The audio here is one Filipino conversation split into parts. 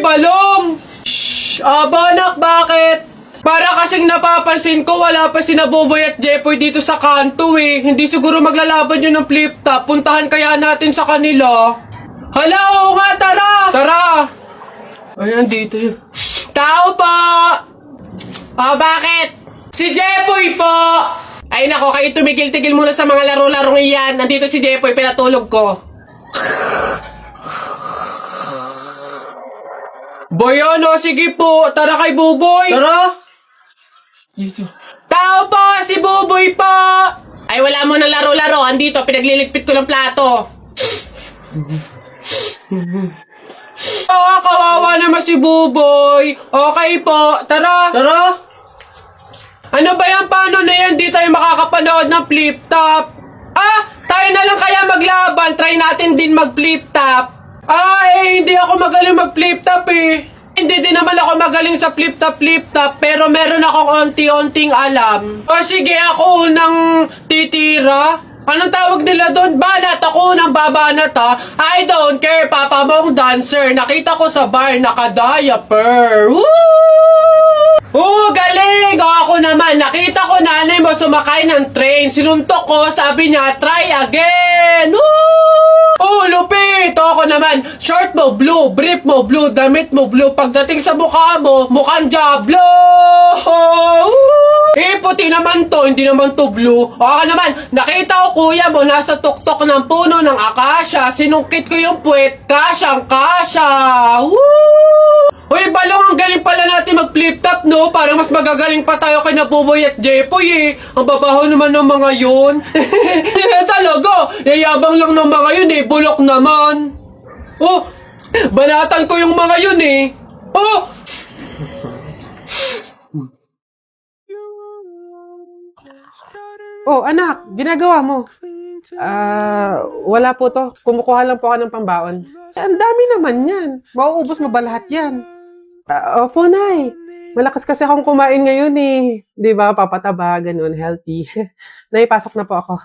Balong! Shhh! Anak, bakit? Para kasing napapansin ko, wala pa sina Boboy at Jepoy dito sa kanto eh. Hindi siguro maglalaban yun ng flip top. Puntahan kaya natin sa kanila. Hala, oo nga, tara! Tara! Ayan, dito yun. Tao po! Bakit? Si Jepoy po! Ay nako, kayo tumigil-tigil muna sa mga laro-larong iyan. Nandito si Jepoy, pinatulog ko. Boyono, sige po. Tara kay Buboy. Tara. Dito. Tao po, si Buboy po. Ay, wala mo na laro-laro. Andito, pinagliligpit ko ng plato. Kawawa naman si Buboy. Okay po. Tara. Tara. Ano ba yan? Paano na yan? Di tayo makakapanood ng flip top. Tayo na lang kaya maglaban. Try natin din mag-flip top. Hindi ako magaling mag-flip top eh. Hindi din naman ako magaling sa flip top, pero meron akong onti-onting alam. Sige, ako unang titira. Anong tawag nila doon? Banat! Ako unang babanat ha. I don't care, papa mong dancer. Nakita ko sa bar, naka-diaper. Woo! Galing! Ako naman, nakita ko nanay mo sumakay ng train. Sinuntok ko, sabi niya, try again! Woo! Lupit! Ako naman, short mo blue, brief mo blue, damit mo blue. Pagdating sa mukha mo, mukhang Diablo! Puti naman to, hindi naman to blue. Ako naman, nakita ko kuya mo nasa tuktok ng puno ng akasya. Sinungkit ko yung puwet, kasyang-kasya! Woo! Uy, Balong, ang galing pala natin mag-flip top, no? Parang mas magagaling pa tayo kay Buboy at Jepoy, eh. Ang babaho naman ng mga yun. Talaga, yayabang lang ng mga yun, eh. Bulok naman. Banatan ko yung mga yun, eh. Anak, ginagawa mo? Wala po to. Kumukuha lang po ka ng pambaon. Ang dami naman yan. Mauubos mo ba lahat yan? Opo, Nay. Malakas kasi akong kumain ngayon eh. Di ba? Papataba, ganun, healthy. Nay, pasok na po ako.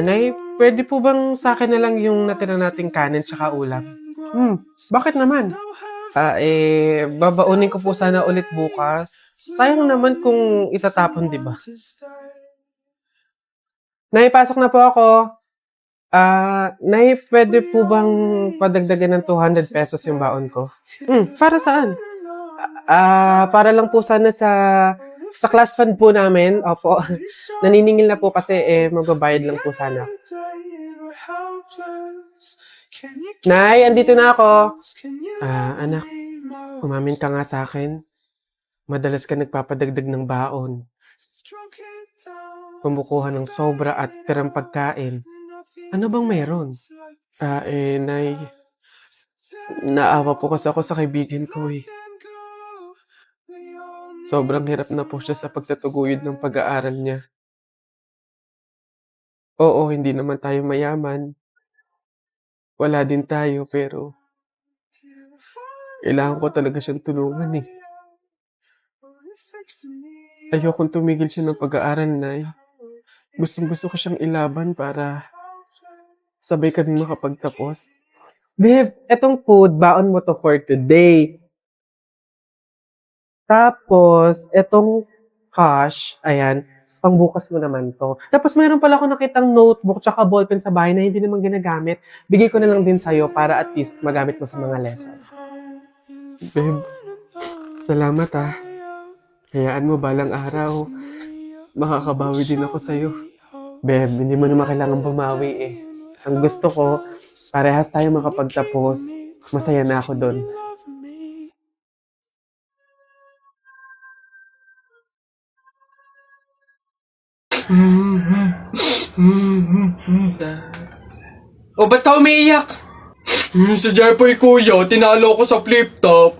Nay, pwede po bang sa akin na lang yung natira nating kanin tsaka ulam? Bakit naman? Babaunin ko po sana ulit bukas. Sayang naman kung itatapon, di ba? Nay, pasok na po ako. Nay, pwede po bang padagdagan ng 200 pesos yung baon ko? Para saan? Para lang po sana sa class fund po namin. Opo. Naniningil na po kasi magbabayad lang po sana. Nay, andito na ako. Anak, umamin ka nga sa akin. Madalas ka nagpapadagdag ng baon. Kumukuha ng sobra at tirang pagkain. Ano bang meron? Nay, naawa po kasi ako sa kaibigan ko eh. Sobrang hirap na po siya sa pagtatuguyod ng pag-aaral niya. Oo, hindi naman tayo mayaman. Wala din tayo, pero kailangan ko talaga siyang tulungan eh. Ayokong tumigil siya ng pag-aaral, Nay. Gustong-gusto ko siyang ilaban para sabay kami makapagtapos. Babe, etong food, baon mo to for today. Tapos, etong cash, ayan, pangbukas mo naman to. Tapos mayroon pala ako nakitang notebook tsaka ballpen sa bahay na hindi naman ginagamit. Bigay ko na lang din sa'yo para at least magamit mo sa mga lesson. Babe, salamat ah. Hayaan mo balang araw, makakabawi din ako sa'yo. Babe, hindi mo naman kailangan bumawi eh. Ang gusto ko, parehas tayo makapagtapos. Masaya na ako doon. Ba't ka umiiyak? Si Jepoy kuya, tinalo ko sa flip top.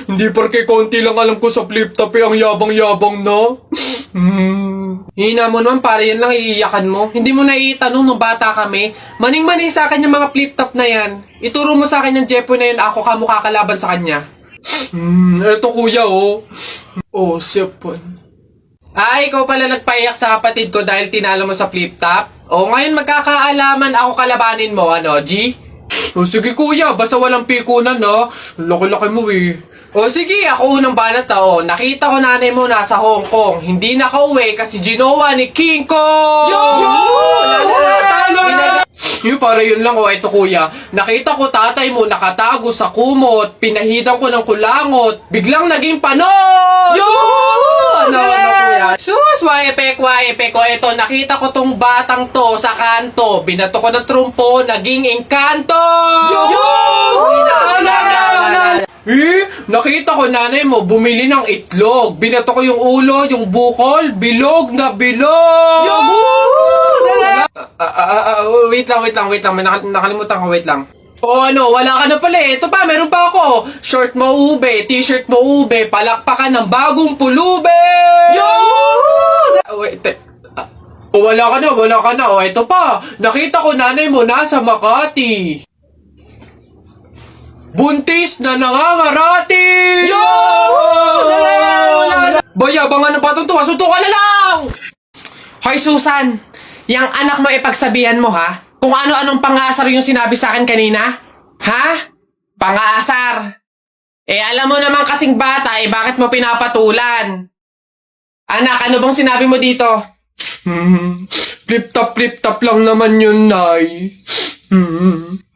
Hindi porke konti lang alam ko sa flip top ang yabang-yabang na. Hina mo naman, para yan lang iiyakan mo. Hindi mo na itanong nung bata kami. Maning-maning sa akin yung mga flip top na yan. Ituro mo sa akin yung Jepoy na yun, ako kamukha kalaban sa kanya. Eto kuya oh. Sepon. Ay, ikaw pala nagpaiyak sa kapatid ko dahil tinalo mo sa flip top? O, ngayon magkakaalaman ako kalabanin mo, ano, G? O, sige kuya, basta walang pikunan, no? Laki-laki mo eh. O, sige, ako unang banat, o. Nakita ko nanay mo nasa Hong Kong. Hindi nakauwi kasi ginawa ni King Kong! Yo! Yung para yun lang, o, eto kuya. Nakita ko tatay mo nakatago sa kumot. Pinahidan ko ng kulangot. Biglang naging panon! Yo! Ano, kuya? Sus, waepek. O, eto, nakita ko tong batang to sa kanto. Binato ko ng trumpo, naging engkanto! Yo! Nakita ko nanay mo bumili ng itlog. Binato ko yung ulo, yung bukol, bilog na bilog! Yo! Wait lang. Nakalimutan ko, wait lang. O ano, wala ka na pala eh. Ito pa, meron pa ako. Short mo ube, t-shirt mo ube, palakpakan ng bagong pulube! Yo! Wait, wala ka na. O, ito pa. Nakita ko nanay mo nasa Makati. Buntis na nangangarati! Yo! Bayabangan ng batang to, suntukan na lang! Hoy Susan, yang anak mo ipagsabihan mo ha? Kung ano-anong pangasar yung sinabi sa akin kanina? Ha? Pangasar? Eh alam mo naman kasing bata, eh bakit mo pinapatulan? Anak, ano bang sinabi mo dito? Flip top lang naman yun, Nay.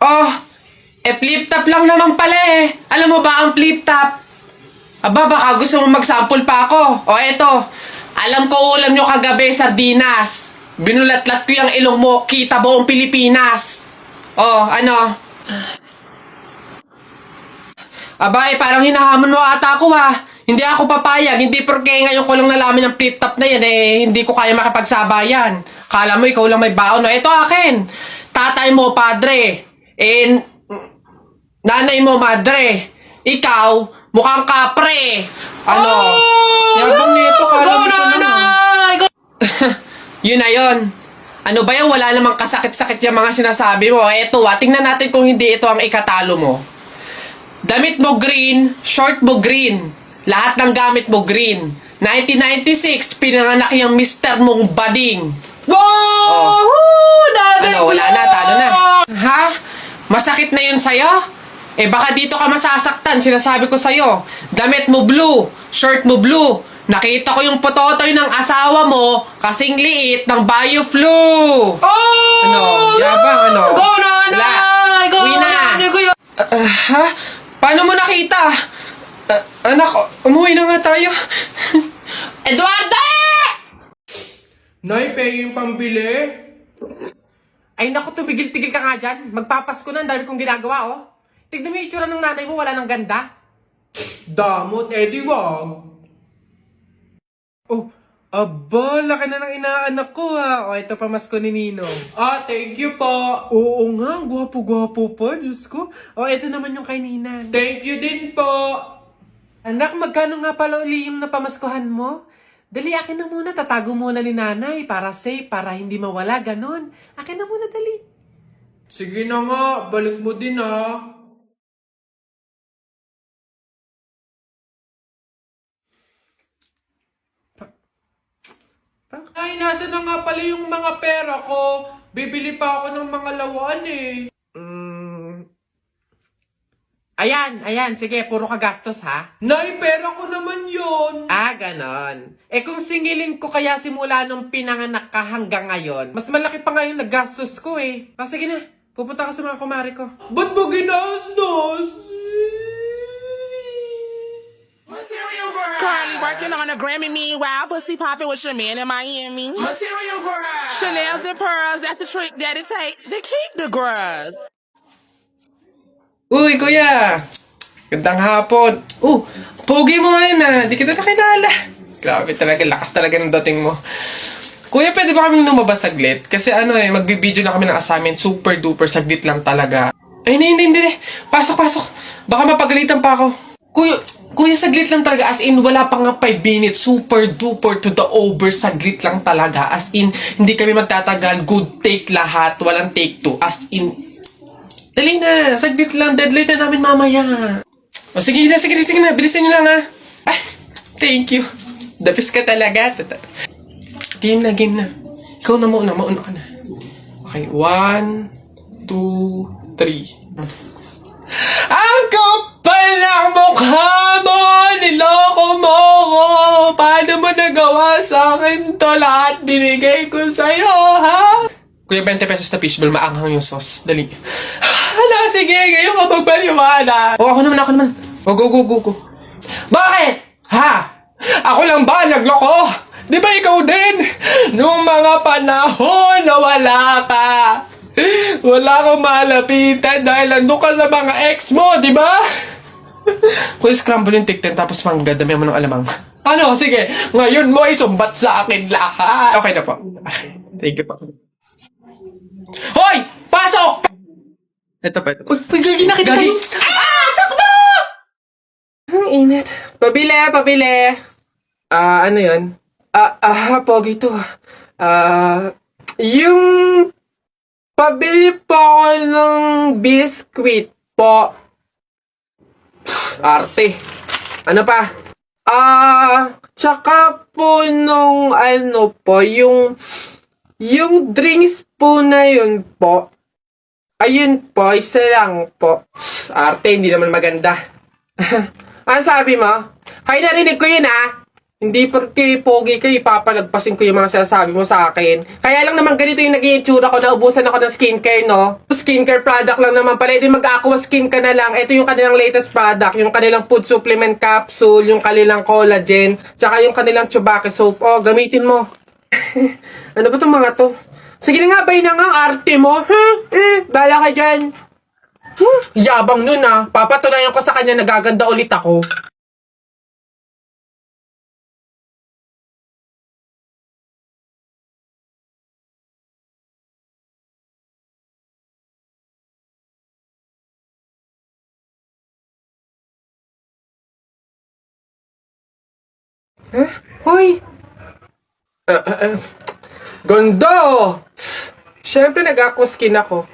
Oh, flip top lang naman pala eh. Alam mo ba ang flip top? Aba, baka gusto mo mag-sample pa ako. O eto, alam ko ulam nyo kagabi, sardinas. Binulatlat ko yung ilong mo, kita buong Pilipinas. Oh, ano? Aba, parang hinahamon mo ata ako ha. Hindi ako papayag, hindi porke ngayon ko lang nalaman yung flip top na yan eh, hindi ko kaya makipagsabayan. Kala mo ikaw lang may baon. No, ito akin. Tatay mo, padre. Nanay mo, madre. Ikaw, mukhang kapre. Ano? Yabang nito, kala mo siya naman. Yun na yun. Ano ba yung wala namang kasakit-sakit yung mga sinasabi mo? Eto tingnan natin kung hindi ito ang ikatalo mo. Damit mo green, short mo green. Lahat ng gamit mo green. 1996, pinanganak yung mister mong bading. Wow! Ano, wala na, talo na. Ha? Masakit na yun sa'yo? Eh baka dito ka masasaktan, sinasabi ko sa'yo. Damit mo blue, shirt mo blue. Nakita ko yung pototoy ng asawa mo kasing liit ng bio flu. Oh! Ano? Yabang, ano? Go na, Nay! Go Uwi na! na! Ha? Paano mo nakita? Anak, umuwi na nga tayo. Eduardo! Nay, pegi yung pambili. Ay naku, tumigil-tigil ka nga dyan. Magpapasko na, ang dami kong ginagawa, oh. Tignan mo yung itsura ng nanay mo, wala nang ganda. Damot, Eddie, wag. Oh, aba, laki na ng inaanak ko ha. O, ito pamasko ni Nino. Ah, thank you po. Oo nga, gwapo-gwapo pa, Diyos ko. O, ito naman yung kay Nina. Thank you din po. Anak, magkano nga pala uli yung napamaskuhan mo? Dali, akin na muna. Tatago muna ni nanay para safe, para hindi mawala, ganon. Akin na muna, dali. Sige na nga, balik mo din ha. Ay, nasa na nga pala yung mga pera ko. Bibili pa ako ng mga lawan eh. Ayan, sige, puro ka gastos ha. Nay, pera ko naman yun. Ah, ganon. Eh kung singilin ko kaya simula nung pinanganak ka hanggang ngayon, mas malaki pa nga yung naggastos ko eh. Ah, sige na, pupunta ka sa mga kumari ko. Ba't mo ginastos? Currently working on a Grammy, meanwhile, pussy popping with your man in Miami. Material girl! Chanel's and pearls, that's the trick that it takes to keep the girls. Uy, kuya! Gandang hapon. Pogi mo ngayon ah. Di kita nakilala. Grabe talaga, lakas talaga ng dating mo. Kuya, pwede ba kaming lumabas saglit? Kasi magbibideo na kami ng assignment. Super duper, saglit lang talaga. Ay, hindi. Pasok. Baka mapagalitan pa ako. Kuya, saglit lang talaga. As in, wala pa nga 5 minutes. Super duper to the over. Saglit lang talaga. As in, hindi kami magtatagal. Good take lahat. Walang take two. As in, dali na. Saglit lang. Deadline na namin mamaya. O sige na. Bilisan nyo lang ha. Ay, thank you. The best ka talaga. Game na, game na. Ikaw na mauna ka na. Okay, 1, 2, 3. Ang kapal ng mukha mo! Niloko mo ko! Paano mo nagawa sa akin to? Lahat binigay ko sa'yo, ha? Kuya, 20 pesos na fishbowl, maanghang yung sauce. Dali. Hala, sige, ngayon ka magpaliwanag. O, ako naman. O, go. Bakit? Ha? Ako lang ba nagloko? Di ba ikaw din? Nung mga panahon na wala ka. Wala akong malapitan dahil nandun ka sa mga ex mo, di ba? Kung scramble yung tiktin tapos mangga, dami mo ng alamang. Ano, sige, ngayon mo isumbat sa akin lahat. Okay na po. Thank you po. Hoy! Pasok! Ito pa. Uy, gagi na kita. Gagi! Takbo! Ang init. Pabili. Ano yun? Pogi to. Yung pabili po ako ng biskwit po. Arte. Ano pa? Tsaka po nung ano po, yung drinks po na yun po. Ayun po, isa lang po. Arte, hindi naman maganda. Ano sabi mo? Hay, narinig ko yun Hindi porque pogi kayo, ipapalagpasin ko yung mga sinasabi mo sa akin. Kaya lang naman ganito yung naging itsura ko, naubusan ako ng skincare, no? Skincare product lang naman pala, edi mag-aqua skin ka na lang. Ito yung kanilang latest product, yung kanilang food supplement capsule, yung kanilang collagen, tsaka yung kanilang Chubaki soap. Oh, gamitin mo. Ano ba itong mga to? Sige na nga, bay na nga, arte mo. Bala ka dyan. Yabang nun Papatunayan ko sa kanya nagaganda ulit ako. Hoy! Gondo! Siyempre nag-aqua skin ako.